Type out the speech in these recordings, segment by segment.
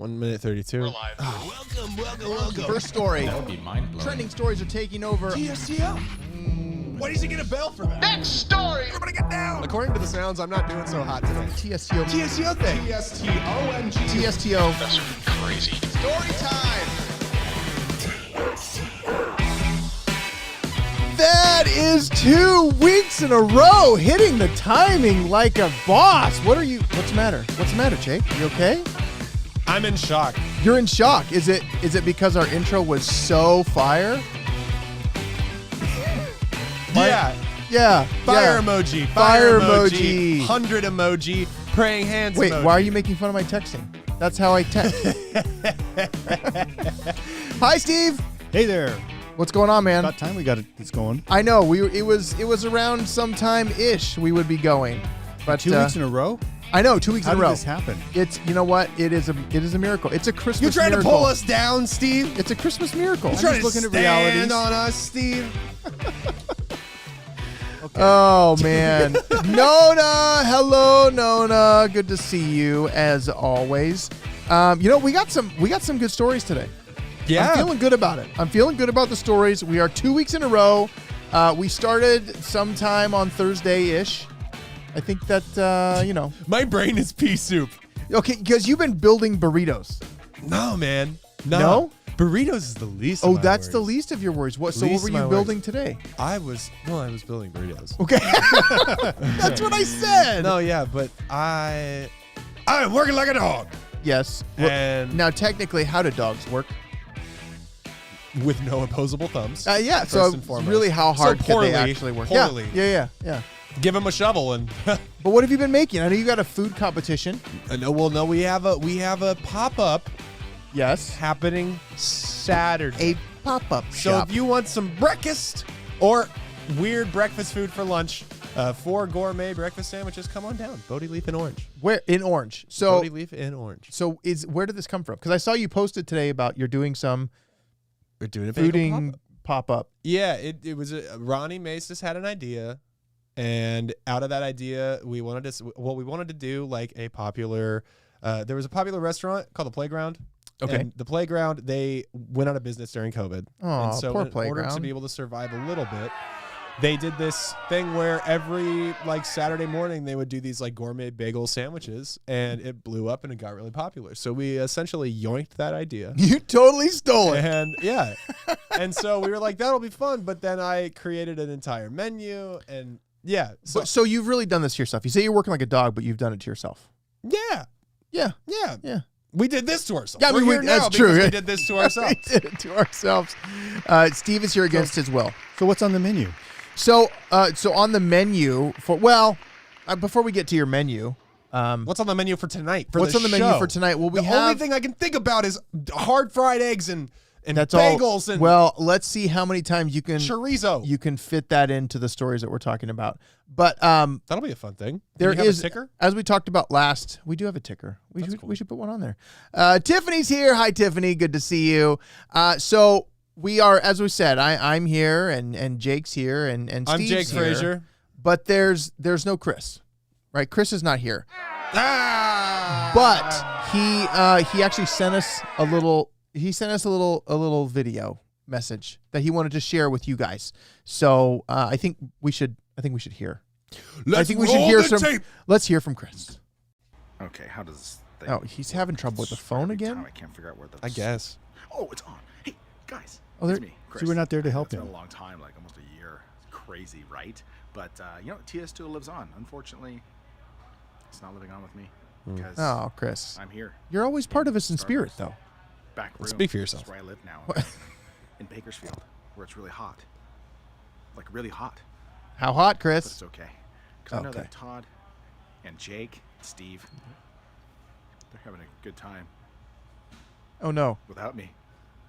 1 minute 32. We're live. Welcome. First story. That would be mind-blowing. Trending stories are taking over. TSTO. Why does he get a bell for that? Next story. Everybody get down. According to the sounds, I'm not doing so hot today. TSTO. TSTO thing. TSTO. TSTO. That's crazy. Story time. That is 2 weeks in a row hitting the timing like a boss. What's the matter? What's the matter, Jake? You okay? I'm in shock. You're in shock. Is it because our intro was so fire? Yeah. Fire emoji. Fire emoji. 100 emoji. Praying hands Wait, emoji. why are you making fun of my texting? That's how I text. Hi, Steve. Hey there. What's going on, man? About time we got this going. I know. It was around sometime-ish we would be going. But 2 weeks in a row? I know, 2 weeks How in a did row. this happen? It's, you know what? It is a miracle. It's a Christmas You trying miracle. to pull us down, Steve? It's a Christmas miracle. You trying to looking at stand realities. on us, Steve? Okay. Oh man. Nona, hello Nona. Good to see you as always. We got some good stories today. Yeah. I'm feeling good about it. I'm feeling good about the stories. We are 2 weeks in a row. We started sometime on Thursday-ish. I think that My brain is pea soup. Okay, because you've been building burritos. No, man. No? Burritos is the least of Oh, my that's the worries. least of your worries. What Least were of you my building worries. today? I was building burritos. Okay. That's what I said. No, yeah, but I'm working like a dog. Yes. Well, And now technically, how do dogs work? with no opposable thumbs. Yeah, First so and foremost. really how hard So can poorly, they actually work? poorly. Yeah. Give him a shovel and But what have you been making? I know you got a food competition. no, we have a pop-up Yes. happening Saturday. A pop-up So shop. if you want some breakfast or weird breakfast food for lunch, 4 gourmet breakfast sandwiches, come on down. Bodie Leaf in Orange. Where in Orange? So Bodie Leaf in Orange. where did this come from? Because I saw you posted today about you're doing some We're doing a bagel fooding pop-up. pop-up. Yeah, it was Ronnie Mace just had an idea, and out of that idea, we wanted to do like a popular. There was a popular restaurant called the Playground. Okay. And the Playground, they went out of business during COVID. Aw, and so poor in order Playground. to be able to survive a little bit, they did this thing where every like Saturday morning they would do these like gourmet bagel sandwiches, and it blew up and it got really popular. So we essentially yoinked that idea. You totally stole it. And yeah. And so we were like, that'll be fun. But then I created an entire menu, and yeah. So you've really done this to yourself. You say you're working like a dog, but you've done it to yourself. Yeah. Yeah. Yeah. We did this to ourselves. Yeah, I mean, We're here that's now true. because we did this to ourselves. We did it to ourselves. Steve is here against his will. So what's on the menu? So on the menu before we get to your menu, What's on the menu for tonight? what's on the menu for tonight? Well, the only thing I can think about is hard fried eggs and that's bagels all. and Well, let's see how many times you can chorizo. fit that into the stories that we're talking about. But That'll be a fun thing. there Do you have is a ticker? as we talked about last. We do have a ticker. That's cool. We should put one on there. Tiffany's here. Hi, Tiffany. Good to see you. So we are, as we said, I'm here and Jake's here and I'm Steve's Jake here. Frazier. But there's no Chris, right? Chris is not here. But he actually sent us a little video message that he wanted to share with you guys. So I think we should hear. I think we should hear some. Let's hear from Chris. Okay, how does this thing... Oh, he's having trouble with the phone Every again. time I can't figure out where the... I guess. Oh, it's on. Hey, guys. Oh, it's there- me, Chris. So we're not there to help It's been him. a long time, like almost a year. It's crazy, right? But, TSTO lives on. Unfortunately, it's not living on with me because Oh, Chris, I'm here. you're always part of us in spirit, though. Back room. Speak for yourself. That's where I live now. In Bakersfield, where it's really hot. Like, really hot. How hot, But Chris? it's okay. Because I know Okay. that Todd and Jake, Steve, they're having a good time Oh no! without me.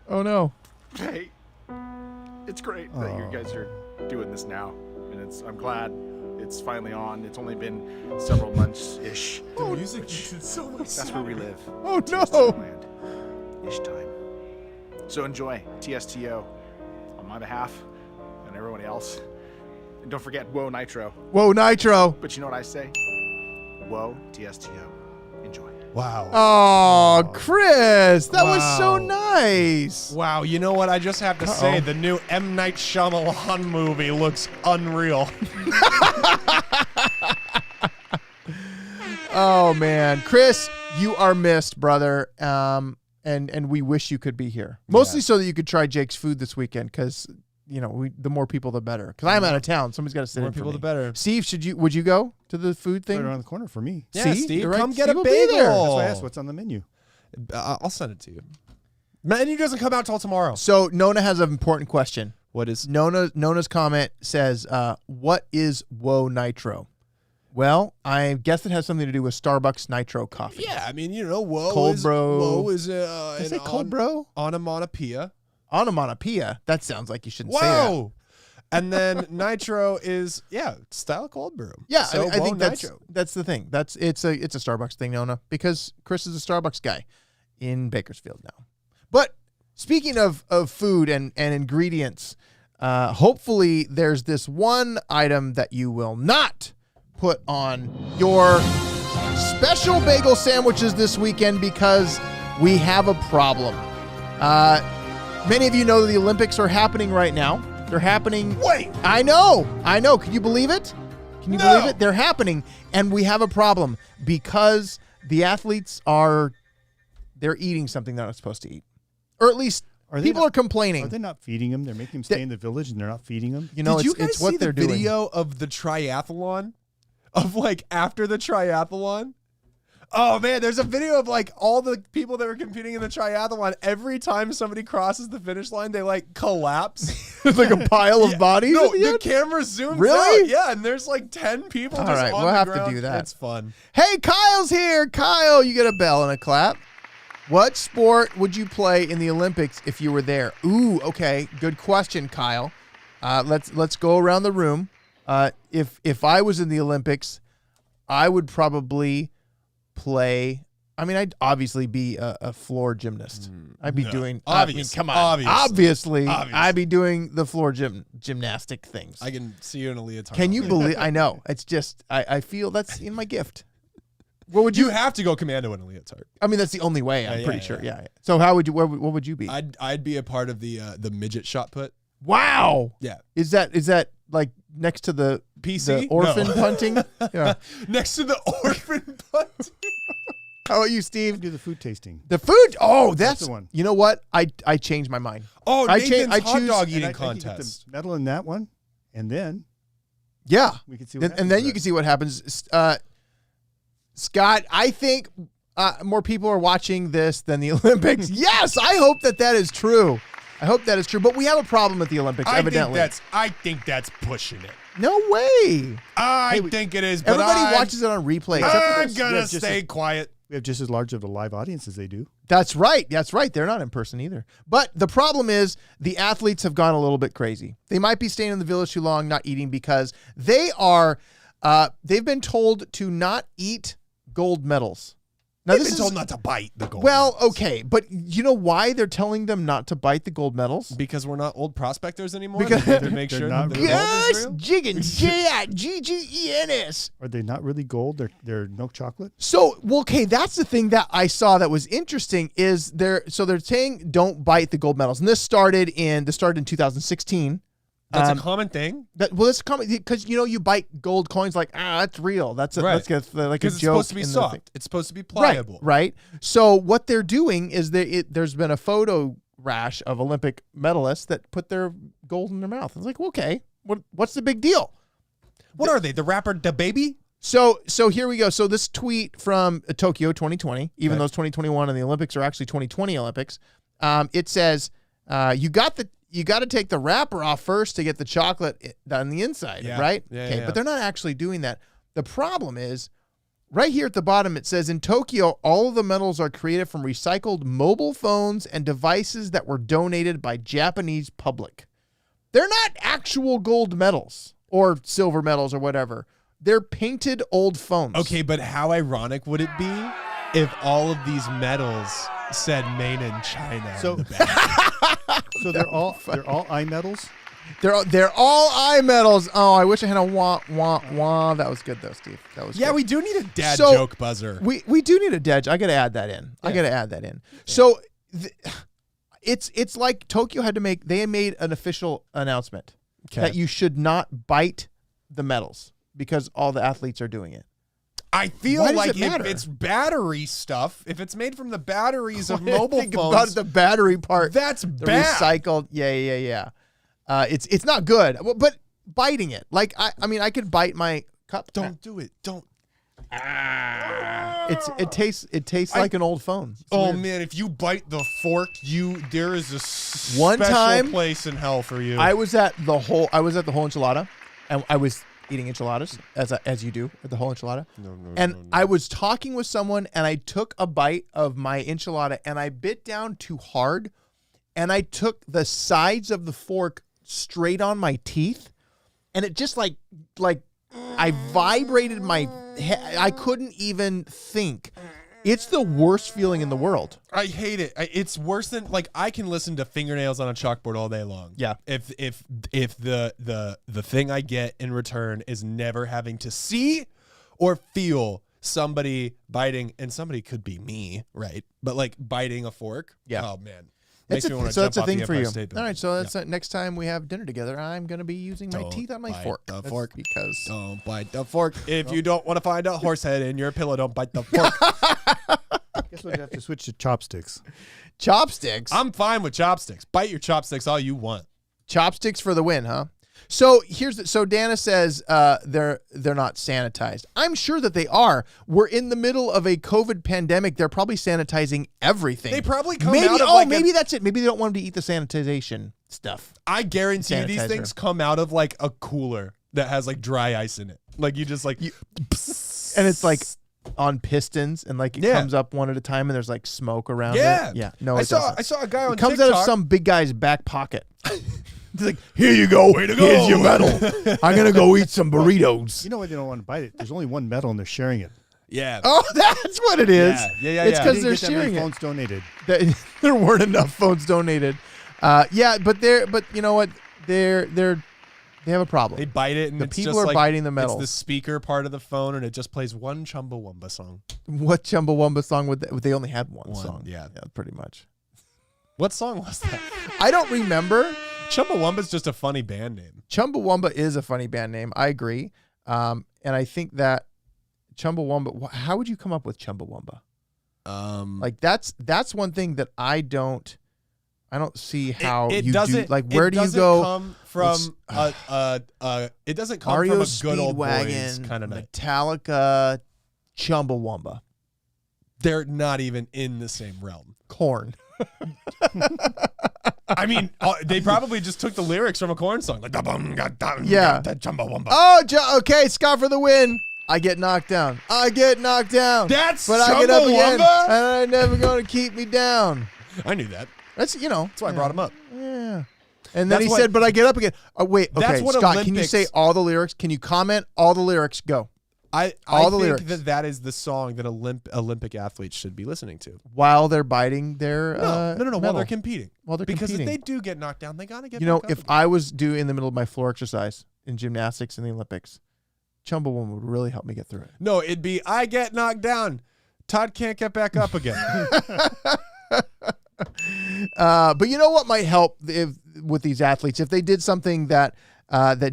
Oh no! Hey, it's great that you guys are doing this now, and I'm glad it's finally on. It's only been several months-ish. The music makes it so much That's where we live. Oh TSTO no! land. Ish time. So enjoy TSTO on my behalf and everybody else. And don't forget, whoa, Nitro. Whoa, Nitro! But you know what I say? Whoa, TSTO. Enjoy. Wow. Oh, Chris, that was so Wow. nice. Wow, you know what? I just have to say, the new M. Night Shyamalan movie looks unreal. Oh man, Chris, you are missed, brother. And we wish you could be here, mostly so that you could try Jake's food this weekend. Because the more people, the better. Because I'm out of town, somebody's got to sit More in for people, me. the better. Steve, would you go to the food thing? Right around the corner for me. Yeah, See? Steve, You're right. come get Steve a will be bagel. there. That's why I asked what's on the menu. I'll send it to you. Menu doesn't come out till tomorrow. So Nona has an important question. What is? Nona's comment says, "What is Whoa Nitro?" Well, I guess it has something to do with Starbucks Nitro coffee. Yeah, I mean, whoa Cold is bro. Whoa is Did I say cold bro? onomatopoeia. Onomatopoeia. That sounds like you shouldn't say that. Whoa. And then nitro is style cold brew. Yeah, So, I think whoa, that's the thing. It's a Starbucks thing, Nona, because Chris is a Starbucks guy in Bakersfield now. But speaking of food and ingredients, hopefully there's this one item that you will not put on your special bagel sandwiches this weekend because we have a problem. Many of you know that the Olympics are happening right now. They're happening. Wait. I know. Can you believe it? Can you believe it? They're happening, and we have a problem because the athletes they're eating something they're not supposed to eat, or at least people are complaining. Are they not feeding them? They're making them stay in the village, and they're not feeding them. You know, Did you guys it's what see they're the doing. video of the triathlon? Of after the triathlon? Oh man, there's a video of all the people that were competing in the triathlon. Every time somebody crosses the finish line, they collapse. It's like a pile of bodies. No, at the the end? camera zooms Really? out. Yeah, and there's 10 people All just right, on we'll the have to ground. do that. It's fun. Hey, Kyle's here. Kyle, you get a bell and a clap. What sport would you play in the Olympics if you were there? Ooh, okay, good question, Kyle. Let's go around the room. If I was in the Olympics, I would probably play. I mean, I'd obviously be a floor gymnast. I'd be doing. Come on, obviously, I'd be doing the floor gymnastic things. I can see you in a leotard. Can you believe? I know. It's just I feel that's in my gift. What would You have to go commando in a leotard. I mean, that's the only way. I'm Yeah, pretty yeah, sure. yeah. Yeah. So how would you? What would you be? I'd be a part of the midget shot put. Wow. Yeah. Is that like next to the PC? the orphan No. punting? Yeah. Next to the orphan punt. How about you, Steve? Do the food tasting. The food. Oh, that's the one. You know what? I changed my mind. Oh, I Nathan's I hot choose- dog And eating I can get contest. the medal in that one, and then Yeah. we can see. What And then you can see what happens. Scott, I think more people are watching this than the Olympics. Yes, I hope that is true. I hope that is true. But we have a problem with the Olympics, evidently. I think that's pushing it. No way. I think it is, but Everybody watches it on replay. except for I'm this. gonna Yeah, just stay quiet. we have just as large of a live audience as they do. That's right. That's right. They're not in person either. But the problem is the athletes have gone a little bit crazy. They might be staying in the village too long, not eating because they've been told to not eat gold medals. Now, They've been told not to bite the gold. Well, medals. okay, but you know why they're telling them not to bite the gold medals? Because we're not old prospectors anymore. Because- They need to make They're sure not that the really- gold is Yes, real. Jiggins, G-I-G-G-E-N-S. Are they not really gold? They're milk chocolate. So, well, okay, that's the thing that I saw that was interesting is they're saying don't bite the gold medals, and this started in 2016. That's a common thing. It's common because you bite gold coins like that's real. That's Right. like a Because it's joke. supposed to be in the soft. thing. It's supposed to be pliable. Right. So what they're doing is there's been a photo rash of Olympic medalists that put their gold in their mouth. It's like, okay, what's the big deal? What are they? The rapper Da Baby? So here we go. So this tweet from Tokyo 2020, even though it's 2021 and the Olympics are actually 2020 Olympics, it says you got to take the wrapper off first to get the chocolate on the inside, Yeah. right? Yeah, okay, yeah. but they're not actually doing that. The problem is right here at the bottom, it says in Tokyo, all of the medals are created from recycled mobile phones and devices that were donated by Japanese public. They're not actual gold medals or silver medals or whatever. They're painted old phones. Okay, but how ironic would it be if all of these medals said made in China? So- on the back? So they're all eye medals. They're all eye medals. Oh, I wish I had a wah wah wah. That was good though, Steve. That was Yeah, good. we do need a dad So, joke buzzer. We do need a dad. I got to add that in. So it's like Tokyo had made an official announcement that you should not bite the medals because all the athletes are doing it. I feel Why does like it matter? if it's battery stuff, if it's made from the batteries of When I mobile think phones, about the battery part. that's The bad. recycled. Yeah. It's not good. But biting it, like I could bite my cup. Don't do it. Don't. It tastes like an old phone. It's Oh weird. man, if you bite the fork, there is a One special time, place in hell for you. I was at the whole enchilada, and I was eating enchiladas as you do at the whole enchilada. No. I was talking with someone, and I took a bite of my enchilada, and I bit down too hard, and I took the sides of the fork straight on my teeth, and it just like I vibrated my head. I couldn't even think. It's the worst feeling in the world. I hate it. It's worse than I can listen to fingernails on a chalkboard all day long. Yeah. If the thing I get in return is never having to see or feel somebody biting, and somebody could be me, right? But biting a fork. Yeah. Oh man. Makes me want to So jump that's a off thing the for Empire you. State All right, Building. so that's next time we have dinner together, I'm going to be using my Don't teeth on my bite fork. the That's fork. because Don't bite the fork. If you don't want to find a horse head in your pillow, don't bite the fork. Guess we'll have to switch to chopsticks. chopsticks. I'm fine with chopsticks. Bite your chopsticks all you want. Chopsticks for the win, huh? So so Dana says they're not sanitized. I'm sure that they are. We're in the middle of a COVID pandemic. They're probably sanitizing everything. They probably come maybe out of maybe that's it. Maybe they don't want them to eat the sanitization stuff. I guarantee you these Sanitizer. things come out of a cooler that has dry ice in it. You just And it's on pistons, and it comes up one at a time, and there's smoke around Yeah. it. Yeah. No, I it saw doesn't. I saw a guy on It comes TikTok. out of some big guy's back pocket. It's like, here you go. Way to go. Here's your medal. I'm going to go eat some burritos. You know why they don't want to bite it? There's only one medal and they're sharing it. Yeah. Oh, that's what it is. Yeah. It's yeah. because Didn't they're get that many sharing it. phones donated. There weren't enough phones donated. But you know what? They have a problem. They bite it, and The it's people just are biting the It's medals. the speaker part of the phone, and it just plays one Chumbawamba song. What Chumbawamba song would they only had one One, song. yeah. Pretty much. What song was that? I don't remember. Chumbawamba's just a funny band name. Chumbawamba is a funny band name. I agree. And I think that Chumbawamba, how would you come up with Chumbawamba? That's one thing that I don't see how it you doesn't, do. Where it do you doesn't go? come from it doesn't come Mario from a good old boys Speedwagon, kind of night. Metallica, Chumbawamba, They're not even in the same realm. Korn. I mean, they probably just took the lyrics from a Korn song. Yeah. Chumbawamba. Oh, okay, Scott for the win. I get knocked down. That's But I get up again, Chumbawamba? and I'm never going to keep me down. I knew that. That's That's why I brought him up. Yeah. And then That's he what- said, but I get up again. Oh, wait, okay, That's what Scott, can you Olympics- say all the lyrics? Can you comment all the lyrics? Go. I All the think lyrics. that is the song that Olympic athletes should be listening to. While they're biting their No, while medal. they're competing. While they're Because competing. if they do get knocked down, they gotta get. You know, back up if again. I was in the middle of my floor exercise in gymnastics in the Olympics, Chumbawamba would really help me get through it. No, it'd be I get knocked down. Todd can't get back up again. But you know what might help with these athletes? If they did something that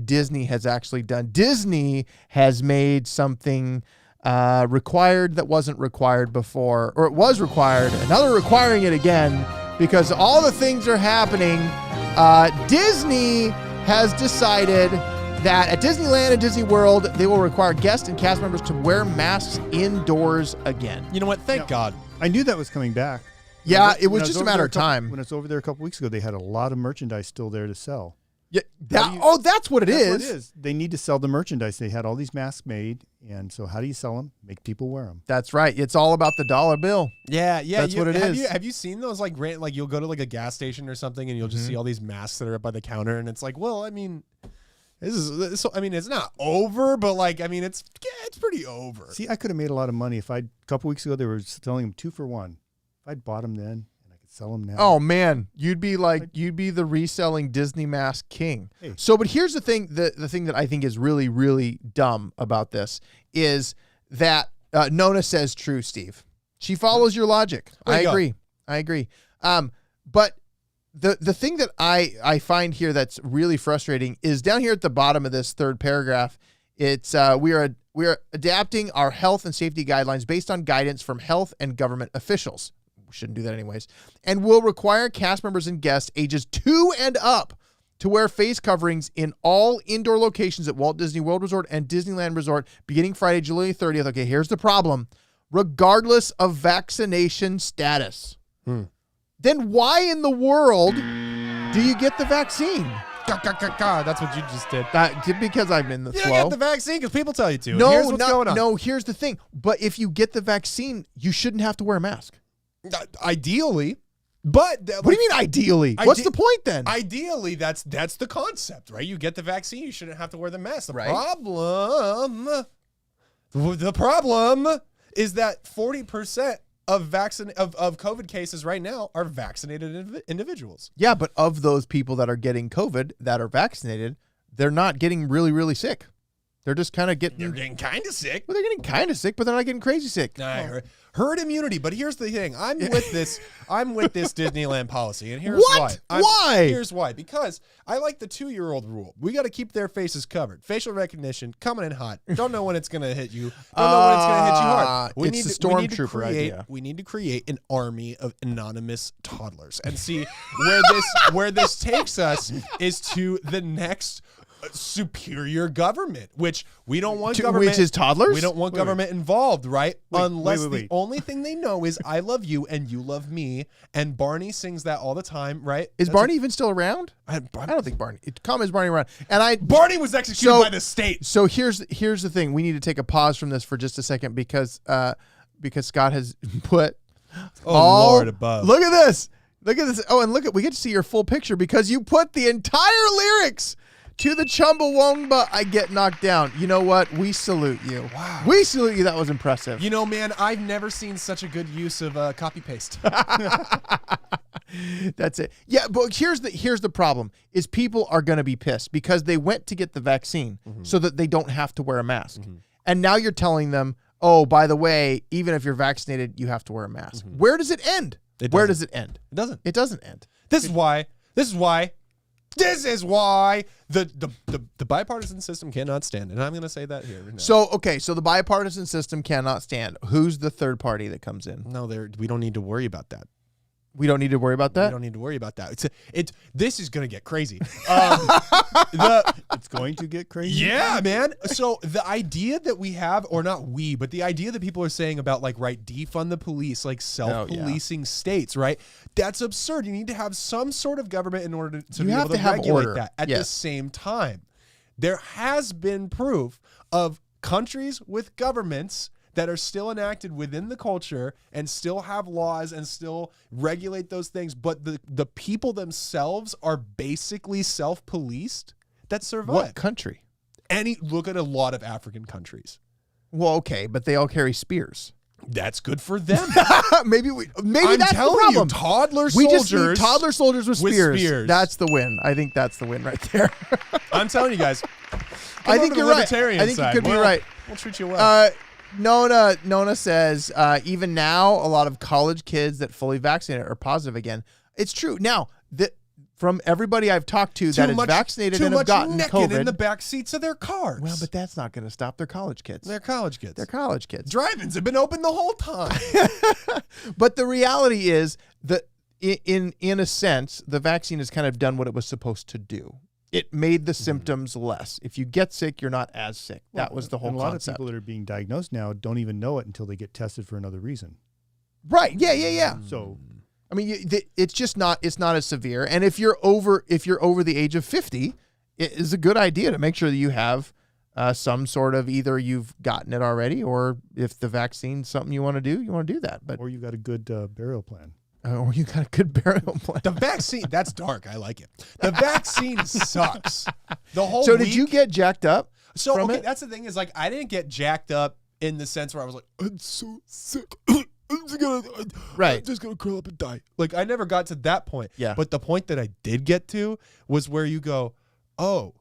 Disney has actually done. Disney has made something required that wasn't required before, or it was required, and now they're requiring it again because all the things are happening. Disney has decided that at Disneyland and Disney World, they will require guests and cast members to wear masks indoors again. You know what? Thank God. I knew that was coming back. Yeah, When it was I just a over matter there of time. When I was over there a couple weeks ago, they had a lot of merchandise still there to sell. Yeah, that's what it That's is. what it is. They need to sell the merchandise. They had all these masks made, and so how do you sell them? Make people wear them. That's right. It's all about the dollar bill. Yeah. That's what it is. Have you seen those you'll go to a gas station or something and you'll just see all these masks that are up by the counter and it's well, I mean, it's not over, but it's pretty over. See, I could have made a lot of money if a couple weeks ago they were selling them 2 for $1. If I'd bought them then and I could Sell them now. Oh man, you'd be the reselling Disney mask king. Hey. So, but here's the thing: the thing that I think is really, really dumb about this is that Nona says true, Steve. She follows your logic. I agree. But the thing that I find here that's really frustrating is down here at the bottom of this third paragraph. It's we are adapting our health and safety guidelines based on guidance from health and government officials. We shouldn't do that anyways. And will require cast members and guests ages 2 and up to wear face coverings in all indoor locations at Walt Disney World Resort and Disneyland Resort beginning Friday, July 30th. Okay, here's the problem. Regardless of vaccination status. Then why in the world do you get the vaccine? That's what you just did. Because I'm in the You flow. get the vaccine because people tell you to. No, Here's what's going on. No, here's the thing. But if you get the vaccine, you shouldn't have to wear a mask. Ideally, but What do you mean ideally? What's the point then? Ideally, that's the concept, right? You get the vaccine, you shouldn't have to wear the mask. Right. The problem is that 40% of COVID cases right now are vaccinated individuals. Yeah, but of those people that are getting COVID that are vaccinated, they're not getting really, really sick. They're just kind of getting... They're getting kind of sick. Well, they're getting kind of sick, but they're not getting crazy sick. Herd immunity. But here's the thing. I'm with this Disneyland policy. And here's What? why. Why? Here's why. Because I like the 2-year-old rule. We got to keep their faces covered. Facial recognition, coming in hot. Don't know when it's going to hit you. Don't know when it's going to hit you hard. It's the stormtrooper idea. We need to create an army of anonymous toddlers. And see, where this takes us is to the next superior government, which we don't want government. Which is toddlers? We don't want government involved, right? Unless wait. the only thing they know is I love you and you love me. And Barney sings that all the time, right? Is Barney even still around? I don't think Barney. Is Barney around? Barney was executed by the state. So here's the thing. We need to take a pause from this for just a second because Scott has put Lord above. Look at this. Oh, and we get to see your full picture because you put the entire lyrics to the Chumbawamba I Get Knocked Down. You know what? We salute you. Wow. We salute you. That was impressive. You know, man, I've never seen such a good use of copy paste. That's it. Yeah, but here's the problem is people are going to be pissed because they went to get the vaccine so that they don't have to wear a mask. And now you're telling them, oh, by the way, even if you're vaccinated, you have to wear a mask. Where does it end? Where does it end? It doesn't. It doesn't end. This is why the bipartisan system cannot stand. And I'm going to say that here. No. So the bipartisan system cannot stand. Who's the third party that comes in? No, we don't need to worry about that. We don't need to worry about that? We don't need to worry about that. This is going to get crazy. It's going to get crazy. Yeah, man. So the idea that we have, or not we, but the idea that people are saying about defund the police, self-policing states, right? That's absurd. You need to have some sort of government in order to be able to regulate order. that. At the same time, there has been proof of countries with governments that are still enacted within the culture and still have laws and still regulate those things, but the people themselves are basically self-policed that survive. What country? Look at a lot of African countries. Well, okay, but they all carry spears. That's good for them. maybe I'm that's telling the problem. you, toddler We soldiers. just need toddler soldiers with spears. spears. That's the win. I think that's the win right there. I'm telling you guys. I think you're right. I think you could be right. We'll treat you well. Nona says, even now, a lot of college kids that fully vaccinated are positive again. It's true. Now, from everybody I've talked to that is vaccinated and have gotten COVID. in the back seats of their cars. Well, but that's not going to stop their college kids. They're college kids. Drive-ins have been open the whole time. But the reality is that in a sense, the vaccine has kind of done what it was supposed to do. It made the symptoms less. If you get sick, you're not as sick. That was the whole concept. A lot of people that are being diagnosed now don't even know it until they get tested for another reason. Right. Yeah. So, I mean, it's just not. It's not as severe. And if you're over the age of 50, it is a good idea to make sure that you have some sort of either you've gotten it already, or if the vaccine's something you want to do that. Or you got a good burial plan. Or you got a good burial plan. The vaccine, that's dark. I like it. The vaccine sucks. The whole So did you get jacked up? So from okay, it? that's the thing is I didn't get jacked up in the sense where I was like, I'm so sick. Right. I'm just gonna curl up and die. Like I never got to that point. Yeah. But the point that I did get to was where you go, oh,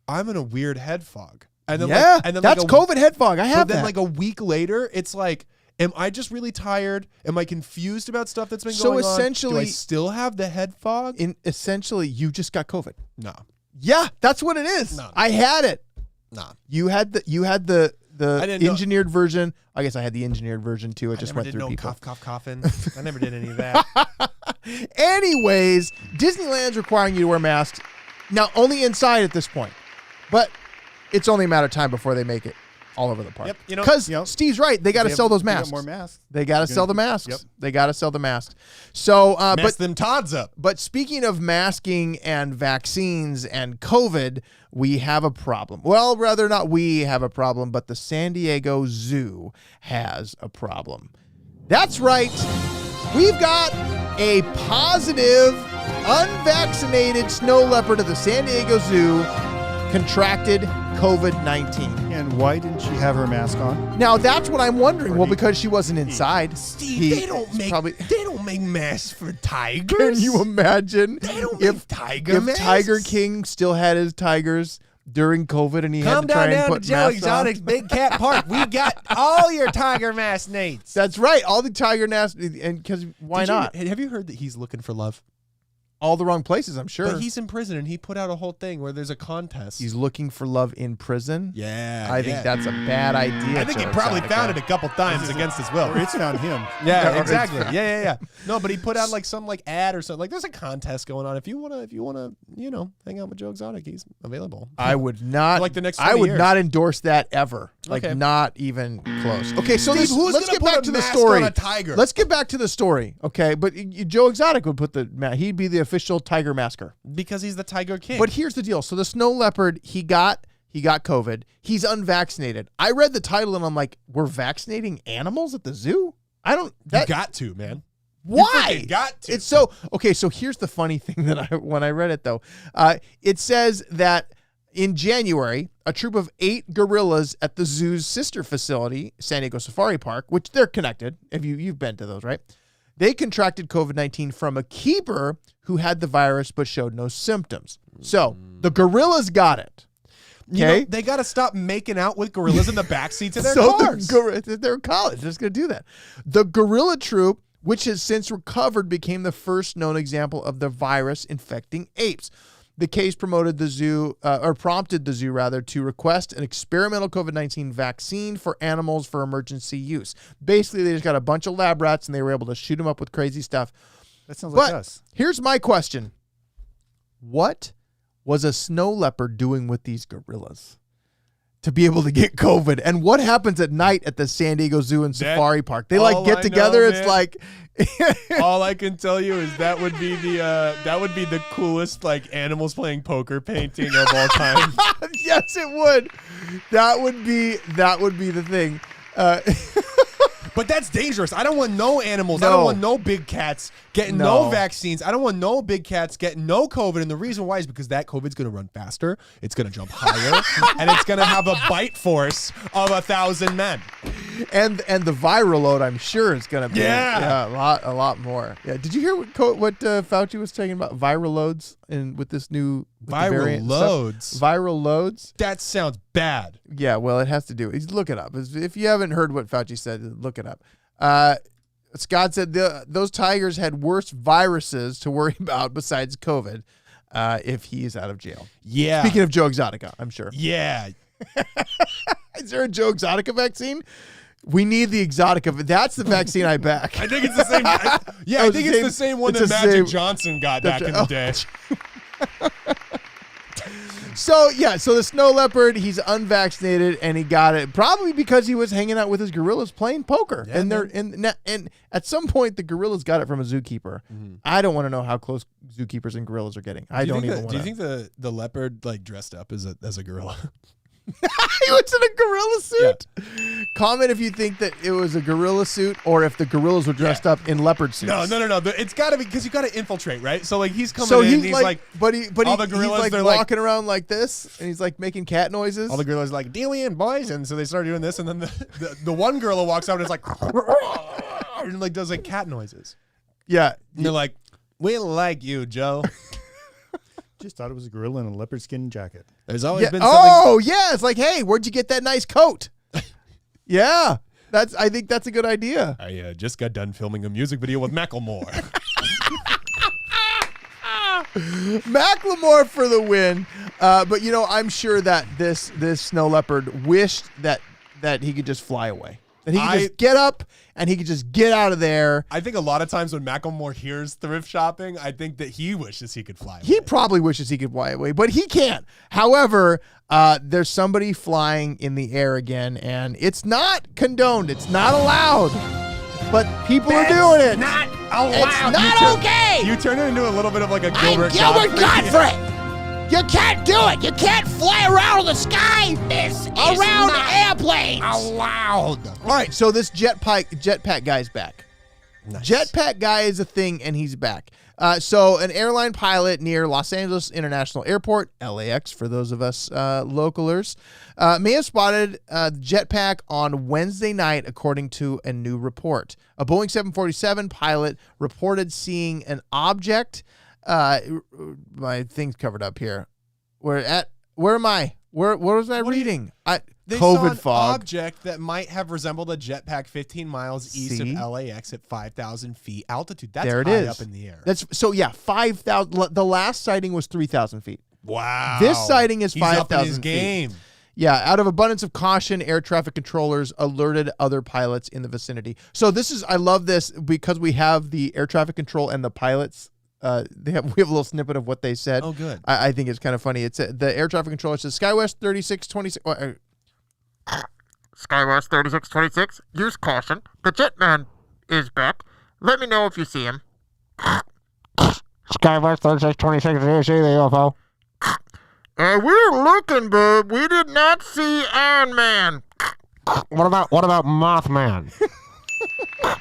I'm in a weird head fog. And then that's COVID head fog. I have But then that. like a week later, it's like, am I just really tired? Am I confused about stuff that's been So going on? essentially- Do I still have the head fog? Essentially, you just got COVID. No. Yeah, that's what it is. No. I had it. Nah. You had the I didn't know- engineered version. I guess I had the engineered version too. It just went through people. coughing. I never did any of that. Anyways, Disneyland's requiring you to wear masks. Now, only inside at this point. But it's only a matter of time before they make it all over the park. Yep, Because Steve's right. They got to sell those masks. More masks. They got to sell the masks. Yep. They got to sell the masks. So, Mess them Tods up. But speaking of masking and vaccines and COVID, we have a problem. Well, rather not we have a problem, but the San Diego Zoo has a problem. That's right. We've got a positive, unvaccinated snow leopard at the San Diego Zoo contracted COVID-19. And why didn't she have her mask on? Now, that's what I'm wondering. Well, because she wasn't inside. Steve, they don't make masks for tigers. Can you imagine They don't if make tiger if masks? Tiger King still had his tigers during COVID and he had Come to try down and to put Joe masks Exotic's on? Big Cat Park. We got all your tiger mask nates. That's right. All the tiger masks, and because why not? Have you heard that he's looking for love? All the wrong places, I'm sure. But he's in prison, and he put out a whole thing where there's a contest. He's looking for love in prison. Yeah, I think that's a bad idea. I think he Joe probably Exotica. found it a couple times against his will. Or it's found him. Yeah, or exactly. it's- Yeah. No, but he put out like some like ad or something. Like there's a contest going on. If you wanna, hang out with Joe Exotic, he's available. I would not. Like the next I 20 would years. not endorse that ever. Like Okay. not even close. Okay, so Steve, who's let's gonna get put back a to the mask story. on a tiger? Let's get back to the story. Okay, but Joe Exotic would put he'd be the official tiger masker. Because he's the Tiger King. But here's the deal. So the snow leopard, he got COVID. He's unvaccinated. I read the title and I'm like, we're vaccinating animals at the zoo? I don't. you got to, man. Why? You freaking got to. It's so okay. So here's the funny thing that when I read it though, it says that in January, a troop of 8 gorillas at the zoo's sister facility, San Diego Safari Park, which they're connected. If you've been to those, right? They contracted COVID-19 from a keeper who had the virus but showed no symptoms. So the gorillas got it. Okay, they got to stop making out with gorillas in the backseats of their so cars. they're in college. They're just going to do that. The gorilla troop, which has since recovered, became the first known example of the virus infecting apes. The case prompted the zoo to request an experimental COVID-19 vaccine for animals for emergency use. Basically, they just got a bunch of lab rats and they were able to shoot them up with crazy stuff. That sounds like us. Here's my question. What was a snow leopard doing with these gorillas to be able to get COVID? And what happens at night at the San Diego Zoo and Safari Park? They all get I together. know, It's man. like All I can tell you is that would be the coolest like animals playing poker painting of all time. yes, it would. That would be the thing. But that's dangerous. I don't want no animals. I No. don't want no big cats getting No. no vaccines. I don't want no big cats getting no COVID. And the reason why is because that COVID's going to run faster. It's going to jump higher, and it's going to have a bite force of 1,000 men. And the viral load, I'm sure, is going to be Yeah. a lot more. Yeah. Did you hear what Fauci was talking about viral loads and with this new with the Viral variant and stuff? loads. Viral loads. That sounds bad. Yeah, well, it has to do. Look it up. If you haven't heard what Fauci said, look it up. Scott said those tigers had worse viruses to worry about besides COVID if he is out of jail. Yeah. Speaking of Joe Exotica, I'm sure. Yeah. Is there a Joe Exotica vaccine? We need the Exotica. That's the vaccine I back. I think it's the same. I think it's the same one it's that the Magic same- Johnson got back in the day. So the snow leopard, he's unvaccinated and he got it probably because he was hanging out with his gorillas playing poker. Yeah, And they're and at some point the gorillas got it from a zookeeper. I don't want to know how close zookeepers and gorillas are getting. I don't even want Do to. you think the leopard like dressed up as a gorilla? He was in a gorilla suit. Comment if you think that it was a gorilla suit or if the gorillas were dressed up in leopard suits. No. It's got to be because you got to infiltrate, right? So like he's coming So in, he's and he's like but all the he's gorillas, like they're like- walking around like this, and he's like making cat noises. all the gorillas are like dealy and boys, and so they start doing this, and then the one gorilla walks out and is like, and like does like cat noises. Yeah. And they're like, we like you, Joe. Just thought it was a gorilla in a leopard skin jacket. There's always Yeah. been something. Oh, yeah. It's like, hey, where'd you get that nice coat? Yeah. I think that's a good idea. I just got done filming a music video with Macklemore. Macklemore for the win. But I'm sure that this snow leopard wished that he could just fly away. That he could just get up and he could just get out of there. I think a lot of times when Macklemore hears thrift shopping, I think that he wishes he could fly away. He probably wishes he could fly away, but he can't. However, there's somebody flying in the air again, and it's not condoned. It's not allowed. But people are doing it. Not allowed. It's not okay. You turn it into a little bit of like a I'm Gilbert Gilbert Gottfried. Gottfried. You can't do it. You can't fly around in the sky. This is Around not airplanes. allowed. All right, so this jetpack guy's back. Nice. Jetpack guy is a thing, and he's back. So an airline pilot near Los Angeles International Airport, LAX for those of us localers, may have spotted the jetpack on Wednesday night, according to a new report. A Boeing 747 pilot reported seeing an object. My thing's covered up here. Where am I? What was I reading? They saw COVID an fog. object that might have resembled a jetpack 15 miles east See? of LAX at 5,000 feet altitude. That's There it high is. up in the air. That's so yeah, 5,000. The last sighting was 3,000 feet. Wow. This sighting is He's up in 5,000 his feet. game. Yeah, out of abundance of caution, air traffic controllers alerted other pilots in the vicinity. So I love this because we have the air traffic control and the pilots. We have a little snippet of what they said. Oh, good. I think it's kind of funny. It's the air traffic controller says SkyWest 3626. SkyWest 3626, use caution. The Jetman is back. Let me know if you see him. SkyWest 3626, do you see the UFO? We're looking, but we did not see Iron Man. What about Mothman?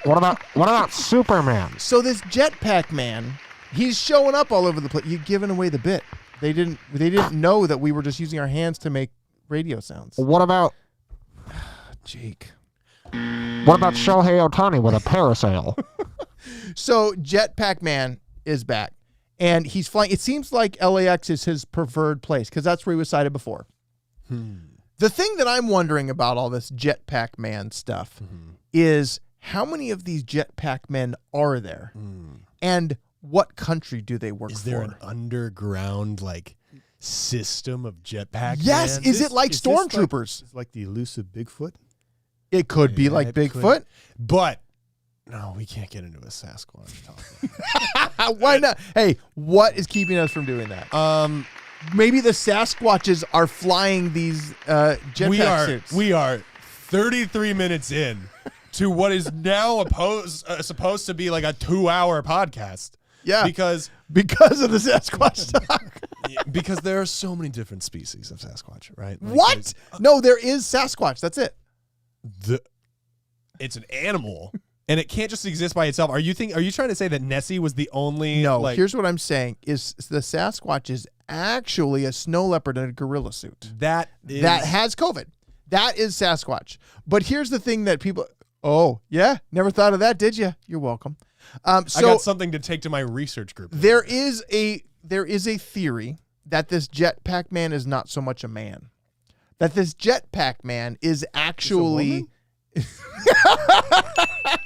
What about Superman? So this Jetpack Man, he's showing up all over the place. You're giving away the bit. They didn't know that we were just using our hands to make radio sounds. What about Jake. Shohei Ohtani with a parasail? So Jetpack Man is back, and he's flying. It seems like LAX is his preferred place because that's where he was sighted before. The thing that I'm wondering about all this Jetpack Man stuff is how many of these Jetpack Men are there, and what country do they work for? Is there an underground like system of jetpack? Yes. Man? Is it like Is this stormtroopers? It's like the elusive Bigfoot. It could be Yeah, like it Bigfoot. But no, we can't get into a Sasquatch talk. Why not? Hey, what is keeping us from doing that? Maybe the Sasquatches are flying these jetpack suits. We are 33 minutes in to what is now supposed to be like a 2-hour podcast. Yeah. Because of the Sasquatch talk. because there are so many different species of Sasquatch, right? Like What? there's- No, there is Sasquatch. That's it. It's an animal and it can't just exist by itself. Are you trying to say that Nessie was the only No, like, here's what I'm saying is the Sasquatch is actually a snow leopard in a gorilla suit that has COVID. That is Sasquatch. But here's the thing that people, oh, yeah, never thought of that, did you? You're welcome. I So got something to take to my research group. there is a theory that this Jetpack Man is not so much a man. That this Jetpack Man is actually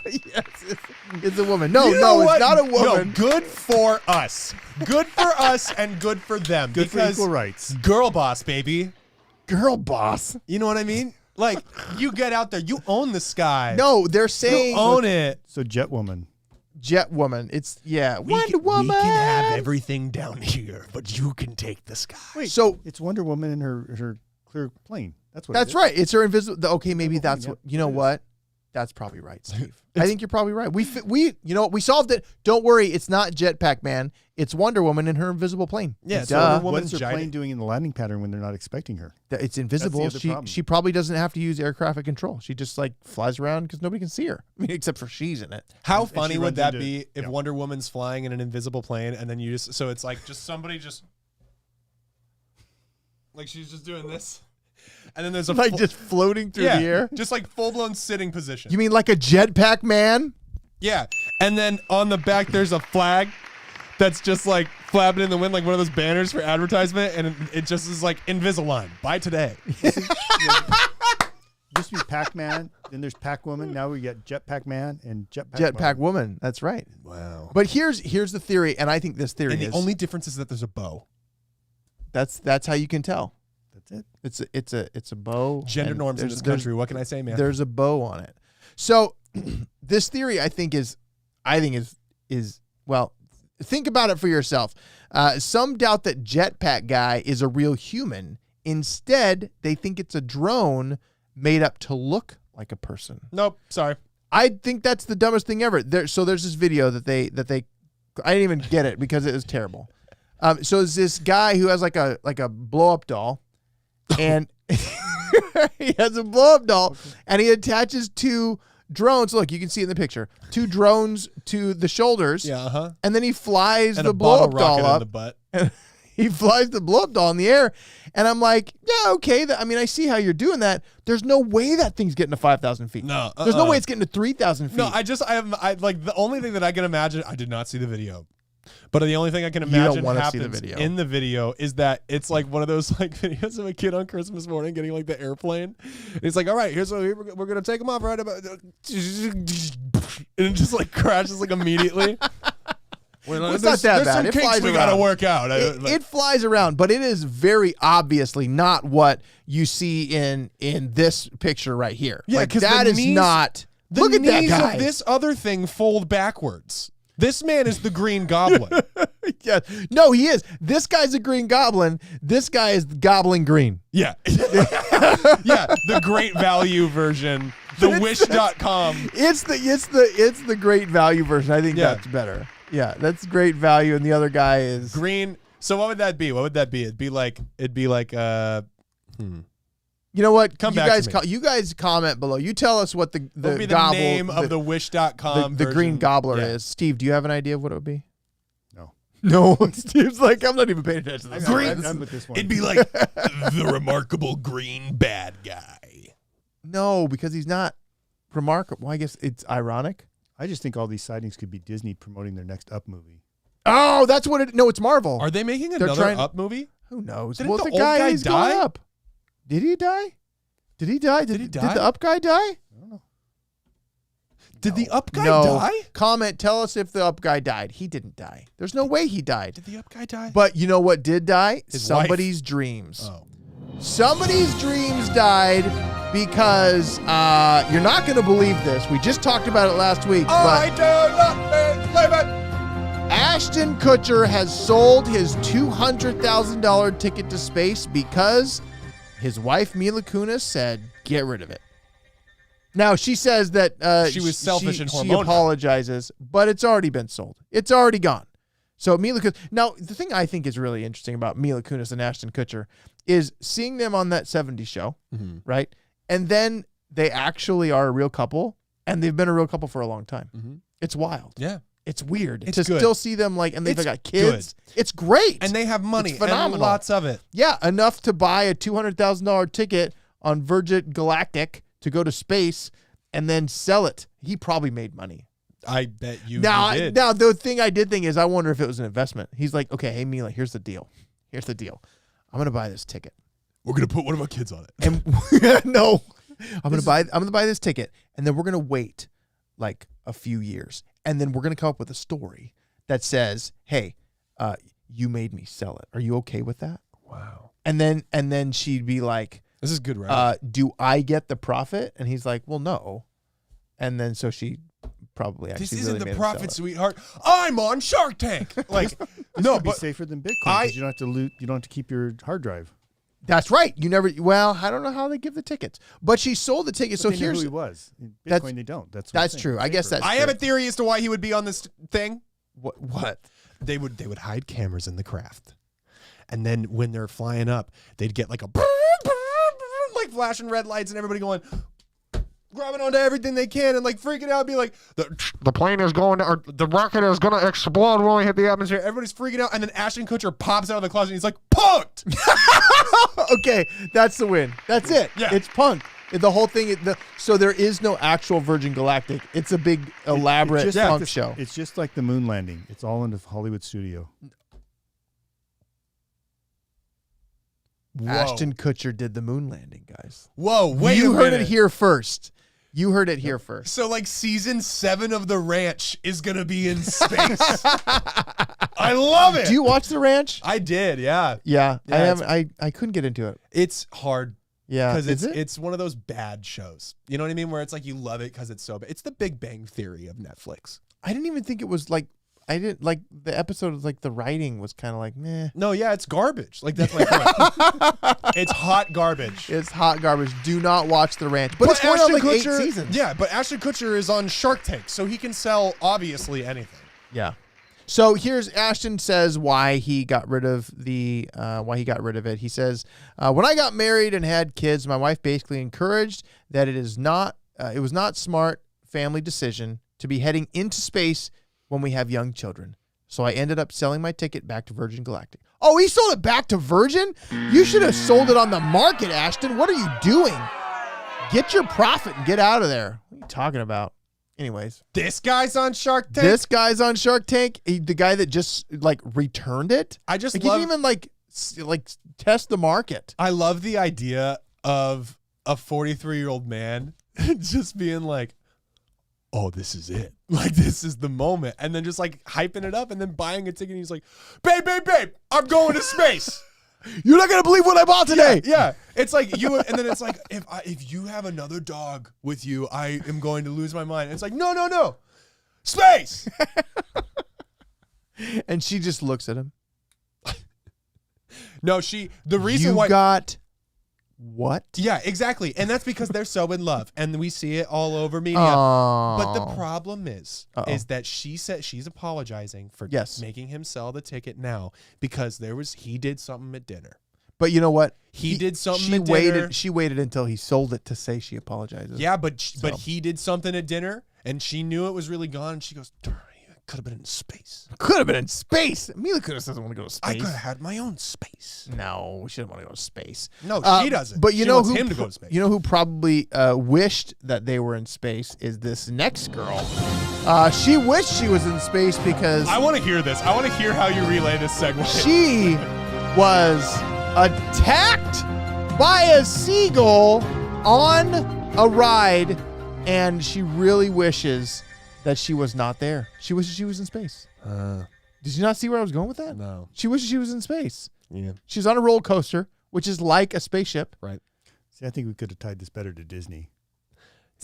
yes, it's a woman. No, You know it's what? not a No, woman. good for us. Good for us and good for them. Good for because equal rights. girl boss, baby. Girl boss. You know what I mean? Like, you get out there, you own the sky. No, they're you saying own it. So Jet Woman. Jet Woman. It's Wonder We Woman. can have everything down here, but you can take the sky. Wait, So it's Wonder Woman in her clear plane. That's what. that's it is. right. It's her invisible. Okay, maybe that's yeah, what. You know it is. what? That's probably right, Steve. I think you're probably right. We we solved it. Don't worry. It's not Jetpack Man. It's Wonder Woman in her invisible plane. Yeah, so Duh. Wonder What's Woman's her giant. plane doing in the landing pattern when they're not expecting her? It's invisible. other problem. She probably doesn't have to use air traffic control. She just like flies around because nobody can see her. I mean, except for she's in it. How And funny she would runs that into- be if yeah. Wonder Woman's flying in an invisible plane and then you just, so it's like just somebody just, like she's just doing this. And then there's a Like just floating through the air. just like full blown sitting position. You mean like a Jetpack Man? Yeah. And then on the back, there's a flag that's just like flapping in the wind, like one of those banners for advertisement. And it just is like Invisalign. Buy today. Used to be Pac-Man, then there's Pac-Woman. Now we got Jetpack Man and Jetpack Woman. That's right. Wow. But here's the theory, and I think this theory And the is only difference is that there's a bow. that's how you can tell. That's it. It's a bow. Gender and norms in this country. What can I say, man? There's a bow on it. So this theory, I think is well, think about it for yourself. Some doubt that Jetpack Guy is a real human. Instead, they think it's a drone made up to look like a person. Nope. Sorry. I think that's the dumbest thing ever. So there's this video that they I didn't even get it because it was terrible. So it's this guy who has like a blow up doll, and he has a blow up doll, and he attaches two drones. Look, you can see in the picture, two drones to the shoulders. Yeah. And then he flies And the a blow bottle up doll rocket in up. the butt. And he flies the blow up doll in the air, and I'm like, yeah, okay. I mean, I see how you're doing that. There's no way that thing's getting to 5,000 feet. No, there's no way it's getting to 3,000 feet. No, I like the only thing that I can imagine. I did not see the video, but the only thing I can don't imagine wanna see the happens video. in the video is that it's like one of those like videos of a kid on Christmas morning getting like the airplane. And it's like, all right, here's what we're gonna take them off right about, and it just like crashes like immediately. Well, it's not that there's bad. some It kinks flies we gotta around. work out. It flies around, but it is very obviously not what you see in this picture right here. Yeah, like 'cause that the is knees- not. The Look at that knees guy. of this other thing fold backwards. This man is the Green Goblin. Yeah, no, he is. This guy's a Green Goblin. This guy is Goblin Green. Yeah. Yeah, the great value version. The wish.com. It's the great value version. I think Yeah. that's better. Yeah, that's great value, and the other guy is Green. So what would that be? What would that be? It'd be like You know what? Come you back guys to me. you guys comment below. You tell us what the what would be the gobble name of the wish.com the Green version? Gobbler Yeah. is. Steve, do you have an idea of what it would be? No. No. Steve's like, I'm not even paying attention to this. Green- I'm with this one. It'd be like the remarkable green bad guy. No, because he's not remarkable. Well, I guess it's ironic. I just think all these sightings could be Disney promoting their next Up movie. Oh, that's what it. No, it's Marvel. Are they making They're another trying- Up movie? Who knows? Didn't Well, the the old guy guy is going die? up. Did he die? Did he die? Did he Did die? the up guy die? I don't know. Did the Up guy no. die? Comment. Tell us if the up guy died. He didn't die. There's no way he died. Did the Up guy die? But you know what did die? His Somebody's dreams. Oh. Somebody's dreams died because you're not going to believe this. We just talked about it last week. I But do not believe it. Ashton Kutcher has sold his $200,000 ticket to space because his wife Mila Kunis said, "Get rid of it." Now she says that She was selfish and She hormonal. apologizes, but it's already been sold. It's already gone. So Mila Kunis. Now the thing I think is really interesting about Mila Kunis and Ashton Kutcher is seeing them on that '70s show, right? And then they actually are a real couple, and they've been a real couple for a long time. Mm-hmm. It's wild. Yeah. It's weird It's to good. still see them like, and they've It's got kids. It's great. And they have money It's and phenomenal. lots of it. Yeah, enough to buy a $200,000 ticket on Virgin Galactic to go to space and then sell it. He probably made money. I bet you Now, he did. now the thing I did think is I wonder if it was an investment. He's like, okay, hey Mila, here's the deal. Here's the deal. I'm gonna buy this ticket. We're going to put one of our kids on it. And no, I'm gonna buy this ticket, and then we're gonna wait like a few years, and then we're gonna come up with a story that says, "Hey, you made me sell it. Are you okay with that?" Wow. And then she'd be like, This is good, right? "Do I get the profit?" And he's like, "Well, no." And then so she probably actually This isn't really the made him profit, sell it. sweetheart. I'm on Shark Tank. Like, no, It'd be but safer than Bitcoin I- because you don't have to loot. You don't have to keep your hard drive. That's right. You never. Well, I don't know how they give the tickets, but she sold the ticket. But so they know here's who he was. In That's- Bitcoin, they don't. That's what I'm that's saying. true. It's I guess safer. that's I have a true. theory as to why he would be on this thing. What? They would hide cameras in the craft, and then when they're flying up, they'd get like a like flashing red lights and everybody going, grabbing onto everything they can and like freaking out, be like The plane is going to, or the rocket is going to explode when we hit the atmosphere. everybody's freaking out, and then Ashton Kutcher pops out of the closet and he's like, punked. Okay, that's the win. That's it. Yeah. It's punk. The whole thing. So there is no actual Virgin Galactic. It's a big elaborate punk show. It's just like the moon landing. It's all in the Hollywood studio. Whoa. Ashton Kutcher did the moon landing, guys. Whoa, wait You a heard minute. it here first. You heard it here first. So like season 7 of The Ranch is gonna be in space. I love it. Do you watch The Ranch? I did, yeah. Yeah, I Yeah, have. I couldn't get into it. It's hard Yeah, because is it? it's one of those bad shows. You know what I mean? Where it's like you love it because it's so bad. It's the Big Bang Theory of Netflix. I didn't even think it was like. I didn't like the episode. Was like the writing was kind of like meh. No, yeah, it's garbage. Like that's my point. It's hot garbage. It's hot garbage. Do not watch The Ranch. But it's going on like 8 seasons. Yeah, but Ashton Kutcher is on Shark Tank, so he can sell obviously anything. Yeah. So here's Ashton says why he got rid of it. He says, when I got married and had kids, my wife basically encouraged that it was not smart family decision to be heading into space when we have young children. So I ended up selling my ticket back to Virgin Galactic. Oh, he sold it back to Virgin? You should have sold it on the market, Ashton. What are you doing? Get your profit and get out of there. What are you talking about? Anyways. This guy's on Shark Tank. This guy's on Shark Tank. The guy that just like returned it. I just Like, love. he didn't even like test the market. I love the idea of a 43-year-old man just being like, "Oh, this is it. Like this is the moment," and then just like hyping it up, and then buying a ticket. And he's like, "Babe, I'm going to space." You're not gonna believe what I bought today. Yeah, it's like you, and then it's like if you have another dog with you, I am going to lose my mind. And it's like no, space. And she just looks at him. No, the reason why. Got what? Yeah, exactly. And that's because they're so in love. And we see it all over media. Oh. But the problem is Uh-oh. that she said she's apologizing for Yes. making him sell the ticket now because he did something at dinner. But you know what? He did something She at dinner. She waited until he sold it to say she apologizes. Yeah, but he did something at dinner and she knew it was really gone. And she goes, "Darn, it could have been in space. Could have been in space. Mila Kunis doesn't want to go to I space. could have had my own space." No, she doesn't want to go to space. No, she doesn't. But you She know wants who? him to go to space. You know who probably wished that they were in space is this next girl. She wished she was in space because I want to hear this. I want to hear how you relay this segue. she was attacked by a seagull on a ride, and she really wishes that she was not there. She wishes she was in space. Did you not see where I was going with that? No. She wishes she was in space. Yeah. She's on a roller coaster, which is like a spaceship. Right. See, I think we could have tied this better to Disney.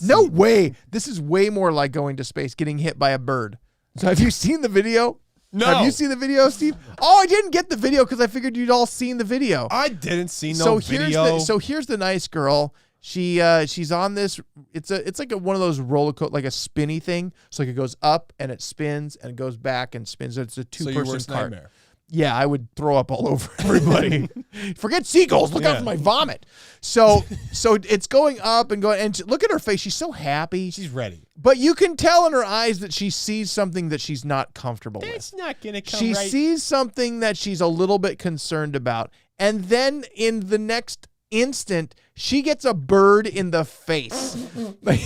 No way. This is way more like going to space, getting hit by a bird. So have you seen the video? No. Have you seen the video, Steve? Oh, I didn't get the video because I figured you'd all seen the video. I didn't see no video. Here's the nice girl. She's on this. It's like one of those roller coaster, like a spinny thing. So like it goes up and it spins and goes back and spins. It's a So your two-person worst cart. nightmare. Yeah, I would throw up all over everybody. Forget seagulls. Look out for my vomit. So it's going up and going. And look at her face. She's so happy. She's ready. But you can tell in her eyes that she sees something that she's not comfortable with. It's not gonna come She right. sees something that she's a little bit concerned about. And then in the next instant, she gets a bird in the face. Like,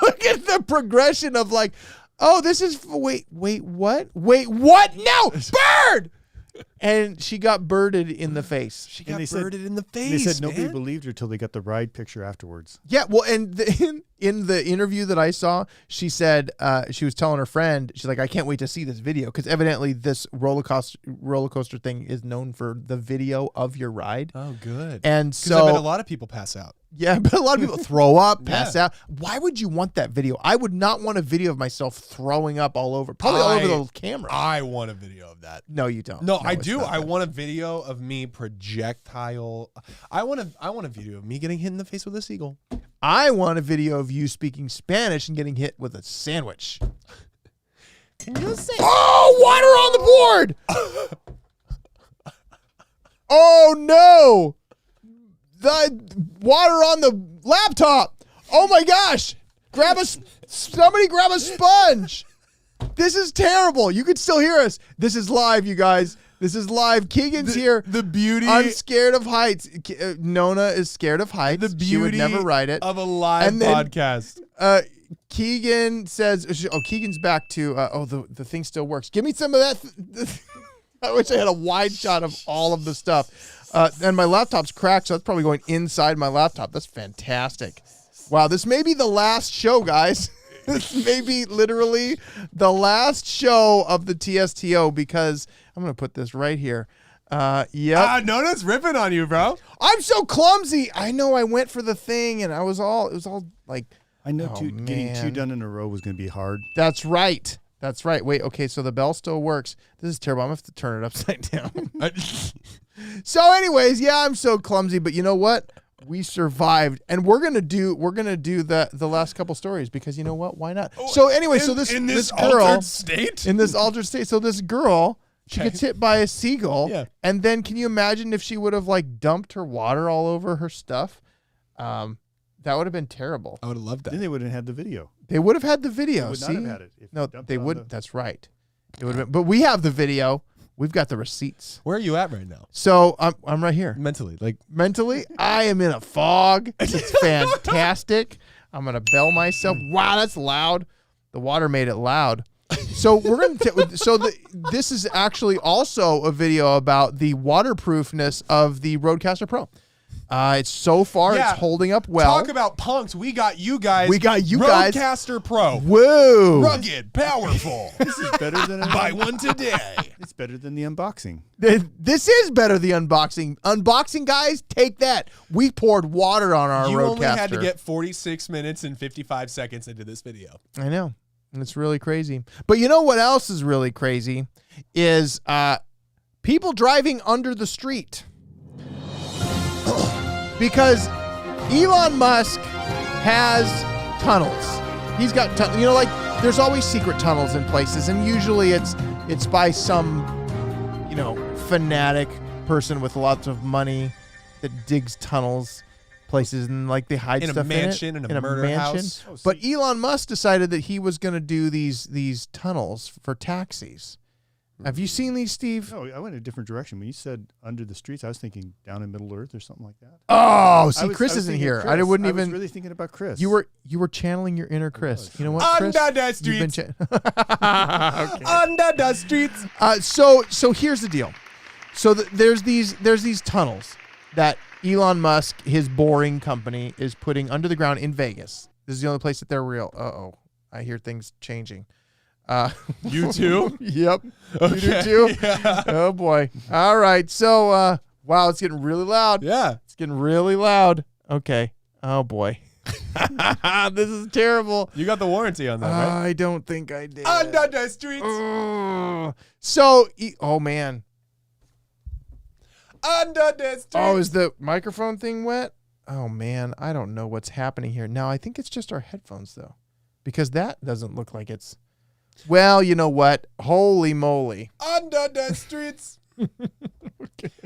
look at the progression of like, oh, this is, wait, what? Wait, what? No, bird! And she got birded in the face. She And got they said- birded in the face. They said nobody man. believed her till they got the ride picture afterwards. Yeah, well, and in the interview that I saw, she said she was telling her friend, she's like, I can't wait to see this video because evidently this roller coaster thing is known for the video of your ride. Oh, good. And Because I bet a so, lot of people pass out. yeah, but a lot of people throw up, pass Yeah. out. Why would you want that video? I would not want a video of myself throwing up all over, probably all over the camera. I want a video of that. No, you don't. No, I it's do. not I that. want a video of me projectile. I want a video of me getting hit in the face with a seagull. I want a video of you speaking Spanish and getting hit with a sandwich. Can you say? Oh, water on the board! Oh no! The water on the laptop. Oh my gosh! Somebody grab a sponge. This is terrible. You can still hear us. This is live, you guys. This is live. Keegan's here. The beauty. I'm scared of heights. Nona is scared of heights. The beauty she would never ride it. of a live And then- podcast. Keegan says, Keegan's back to, the thing still works. Give me some of that. I wish I had a wide shot of all of the stuff. And my laptop's cracked, so that's probably going inside my laptop. That's fantastic. Wow, this may be the last show, guys. This may be literally the show of the TSTO because I'm going to put this right here. Yep. Nona's ripping on you, bro. I'm so clumsy. I know I went for the thing and it was all like, I know Oh, getting 2 man. done in a row was going to be hard. that's right. That's right. Wait, okay, so the bell still works. This is terrible. I'm going to have to turn it upside down. So anyways, yeah, I'm so clumsy, but you know what? We survived. And we're going to do the last couple stories because you know what? Why not? So anyway, so in this girl altered state. in this altered state. So this girl, she Okay. gets hit by a seagull. Yeah. And then can you imagine if she would have like dumped her water all over her stuff? That would have been terrible. I would have loved Then that. they wouldn't have had the video. They would have had the video. They would See? not have had it. If No, you dumped they it on wouldn't. the- That's right. It would have been. But we have the video. We've got the receipts. Where are you at right now? So I'm right here. Mentally, like Mentally, I am in a fog. It's fantastic. I'm gonna bell myself. Wow, that's loud. The water made it loud. So we're gonna. This is actually also a video about the waterproofness of the Rodecaster Pro. It's so far Yeah. it's holding up well. talk about punks. We got you guys. We got you guys. Rodecaster Pro. Whoa! Rugged, powerful. This is better than Buy one today. It's better than the unboxing. This is better the unboxing. Unboxing guys, take that. We poured water on our You Rodecaster. only had to get 46 minutes and 55 seconds into this video. I know. And it's really crazy. But you know what else is really crazy is people driving under the street. Because Elon Musk has tunnels. He's got like there's always secret tunnels in places and usually it's by some fanatic person with lots of money that digs tunnels places and like they hide In a stuff mansion, in it. in a murder house. Oh, But Elon Musk decided that he was going to do these tunnels for taxis. Have you seen these, Steve? No, I went a different direction. When you said under the streets, I was thinking down in Middle Earth or something like that. Oh, see, I was Chris isn't thinking here. Chris. I wouldn't I even. was really thinking about Chris. You were channeling your inner Chris. was. You know what, Chris? Under the You've been streets. Okay. Under the streets. So here's the deal. So there's these tunnels that Elon Musk, his boring company, is putting under the ground in Vegas. This is the only place that they're real. I hear things changing. You too? Yep. You do too? Yeah. Oh boy. All right. So wow, it's getting really loud. Yeah. It's getting really loud. Okay. Oh boy. This is terrible. You got the warranty on that, right? I don't think I did. Under the streets. Oh man. Under the streets. Oh, is the microphone thing wet? Oh man, I don't know what's happening here. Now I think it's just our headphones though. Because that doesn't look like it's. Well, you know what? Holy moly. Under the streets.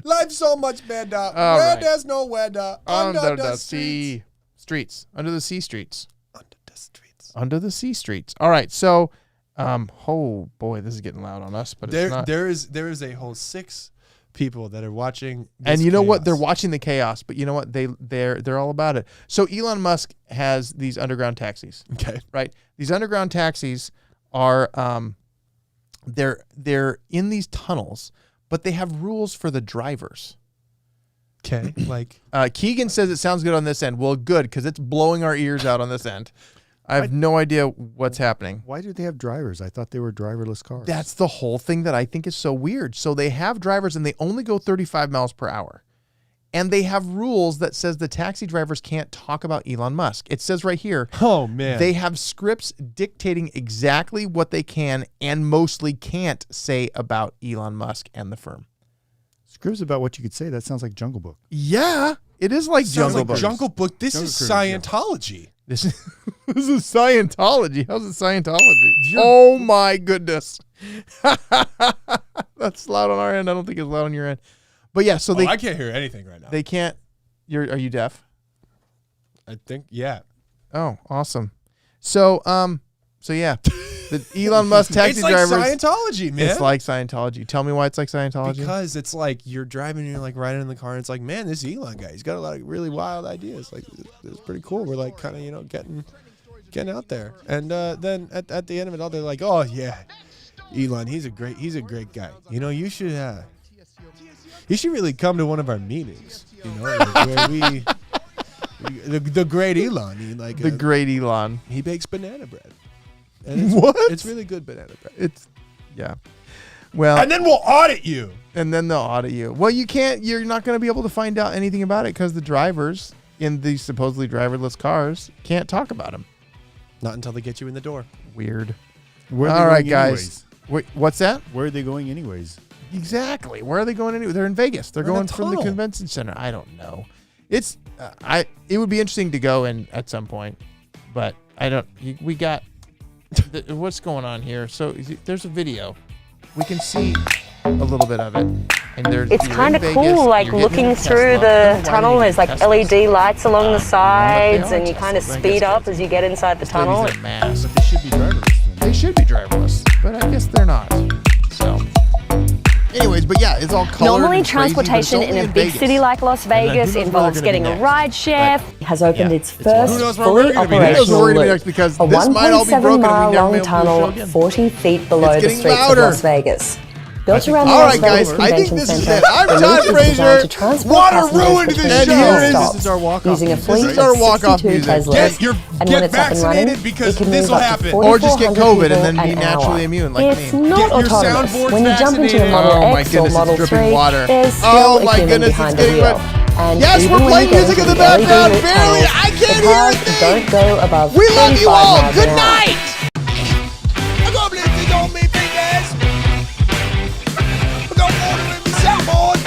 Life's so much better. All Where right. there's no weather. Under the streets. Streets. Under the sea streets. Under the streets. Under the sea streets. All right. So, oh boy, this is getting loud on us, but it's not. There is a whole 6 people that are watching this And you know what? chaos. They're watching the chaos, but you know what? They're all about it. So Elon Musk has these underground taxis, Okay. right? These underground taxis are they're in these tunnels, but they have rules for the drivers. Okay. Like Keegan says it sounds good on this end. Well, good, because it's blowing our ears out on this end. I have no idea what's happening. Why do they have drivers? I thought they were driverless cars. That's the whole thing that I think is so weird. So they have drivers and they only go 35 miles per hour. And they have rules that says the taxi drivers can't talk about Elon Musk. It says right here, oh man. they have scripts dictating exactly what they can and mostly can't say about Elon Musk and the firm. Scripts about what you could say. That sounds like Jungle Book. Yeah, it is like Sounds Jungle like Book. Jungle Book. This Jungle is Cruise, yeah. Scientology. This is Scientology. How's it Scientology? Oh my goodness. That's loud on our end. I don't think it's loud on your end. But yeah, so I can't hear anything right now. they can't. Are you deaf? I think yeah. Oh, awesome. So yeah, The Elon Musk taxi It's like drivers. Scientology, man. It's like Scientology. Tell me why it's like Scientology. Because it's like you're driving and you're like riding in the car and it's like, man, this Elon guy, he's got a lot of really wild ideas. Like, it's pretty cool. We're like kind of, getting out there. And then at the end of it all, they're like, oh yeah, Elon, he's a great guy. You should really come to one of our meetings. Where we the great Elon, The great Elon. he bakes banana bread. And What? It's really good banana bread. It's yeah. Well, And then we'll audit you. and then they'll audit you. Well, you're not going to be able to find out anything about it because the drivers in these supposedly driverless cars can't talk about them. Not until they get you in the door. Weird. Where are All they right, going guys. anyways? Wait, what's that? Where are they going anyways? Exactly. Where are they going anyway? They're in Vegas. They're They're in a going from the tunnel. convention center. I don't know. It's it would be interesting to go in at some point, but I don't. We got what's going on here. So there's a video. We can see a little bit of it, and there's. It's kind of cool, like looking through the tunnel. There's like LED lights along the sides, and you kind of speed up as you get inside the tunnel. But they should be driverless then. They should be driverless, but I guess they're not. So, anyways, but yeah, it's all colored. Normally, and crazy, but it's transportation only in a big Vegas. city like Las And then who Vegas knows where involves they're gonna getting be a ride next. share. Has opened yeah, its it's wild. first Who knows where fully we're gonna be Who knows operational where we're gonna be loop. next because A this might all be 1.7 broken. and we mile never long be able to do the tunnel, show again. 40 feet below It's the getting streets louder. of Las Vegas. Built around the All Las right, Vegas guys, I think Convention this is Center, it. I'm the Todd loop is designed Frazier. to transport Wanna passengers ruin between this two show. rail This stops is our walk-off using a music. fleet This is our of walk-off 62 music. Teslas. Get And when it's up and running, vaccinated because it can this move will up to happen. 4,400 Or just get COVID and then people be an naturally hour. immune like It's me. not Get your autonomous. soundboards When you jump into your vaccinated. Model Oh my X or goodness, it's Model dripping 3, water. there's still Oh a my human goodness, behind it's the getting wheel. wet. And Yes, even we're when playing you get music in into the LED background. route Barely, tunnels, I can't the hear a cars thing. don't go above We love you 35 all. miles Good an hour. night. I got blessings on me, fingers. I got water in me soundboard.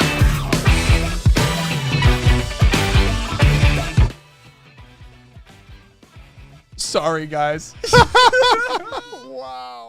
Sorry, guys. Wow.